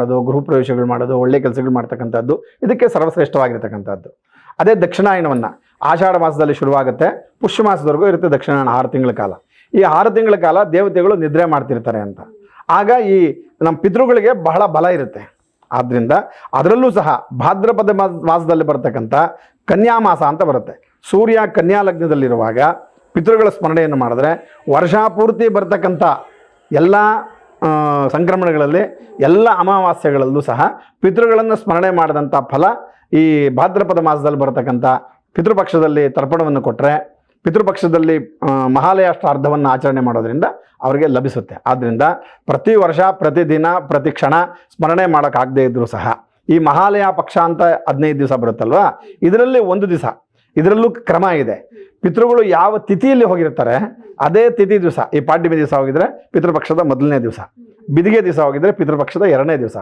ಮಾಡೋದು, ಗೃಹಪ್ರವೇಶಗಳು ಮಾಡೋದು, ಒಳ್ಳೆ ಕೆಲಸಗಳು ಮಾಡ್ತಕ್ಕಂಥದ್ದು ಇದಕ್ಕೆ ಸರ್ವಶ್ರೇಷ್ಠವಾಗಿರ್ತಕ್ಕಂಥದ್ದು. ಅದೇ ದಕ್ಷಿಣಾಯನವನ್ನು ಆಷಾಢ ಮಾಸದಲ್ಲಿ ಶುರುವಾಗುತ್ತೆ, ಪುಷ್ಯ ಮಾಸದವರೆಗೂ ಇರುತ್ತೆ ದಕ್ಷಿಣಾಯನ 6 ತಿಂಗಳ ಕಾಲ. ಈ 6 ತಿಂಗಳ ಕಾಲ ದೇವತೆಗಳು ನಿದ್ರೆ ಮಾಡ್ತಿರ್ತಾರೆ ಅಂತ. ಆಗ ಈ ನಮ್ಮ ಪಿತೃಗಳಿಗೆ ಬಹಳ ಬಲ ಇರುತ್ತೆ. ಆದ್ದರಿಂದ ಅದರಲ್ಲೂ ಸಹ ಭಾದ್ರಪದ ಮಾಸದಲ್ಲಿ ಬರ್ತಕ್ಕಂಥ ಕನ್ಯಾ ಮಾಸ ಅಂತ ಬರುತ್ತೆ. ಸೂರ್ಯ ಕನ್ಯಾ ಲಗ್ನದಲ್ಲಿರುವಾಗ ಪಿತೃಗಳ ಸ್ಮರಣೆಯನ್ನು ಮಾಡಿದ್ರೆ ವರ್ಷ ಪೂರ್ತಿ ಬರ್ತಕ್ಕಂಥ ಎಲ್ಲ ಸಂಕ್ರಮಣಗಳಲ್ಲಿ, ಎಲ್ಲ ಅಮಾವಾಸ್ಯೆಗಳಲ್ಲೂ ಸಹ ಪಿತೃಗಳನ್ನು ಸ್ಮರಣೆ ಮಾಡಿದಂಥ ಫಲ ಈ ಭಾದ್ರಪದ ಮಾಸದಲ್ಲಿ ಬರ್ತಕ್ಕಂಥ ಪಿತೃಪಕ್ಷದಲ್ಲಿ ತರ್ಪಣವನ್ನು ಕೊಟ್ಟರೆ, ಪಿತೃಪಕ್ಷದಲ್ಲಿ ಮಹಾಲಯಾಷ್ಟಾರ್ಧವನ್ನು ಆಚರಣೆ ಮಾಡೋದ್ರಿಂದ ಅವರಿಗೆ ಲಭಿಸುತ್ತೆ. ಆದ್ದರಿಂದ ಪ್ರತಿ ವರ್ಷ, ಪ್ರತಿದಿನ, ಪ್ರತಿ ಕ್ಷಣ ಸ್ಮರಣೆ ಮಾಡೋಕ್ಕಾಗದೇ ಇದ್ದರೂ ಸಹ ಈ ಮಹಾಲಯ ಪಕ್ಷ ಅಂತ 15 ದಿವಸ ಬರುತ್ತಲ್ವ, ಇದರಲ್ಲಿ ಒಂದು ದಿವಸ, ಇದರಲ್ಲೂ ಕ್ರಮ ಇದೆ. ಪಿತೃಗಳು ಯಾವ ತಿಥಿಯಲ್ಲಿ ಹೋಗಿರ್ತಾರೆ ಅದೇ ತಿಥಿ ದಿವಸ, ಈ ಪಾಡ್ಯಮಿ ದಿವಸ ಹೋಗಿದ್ರೆ ಪಿತೃಪಕ್ಷದ ಮೊದಲನೇ ದಿವಸ, ಬಿದಿಗೆ ದಿವಸ ಹೋಗಿದ್ರೆ ಪಿತೃಪಕ್ಷದ 2ನೇ ದಿವಸ,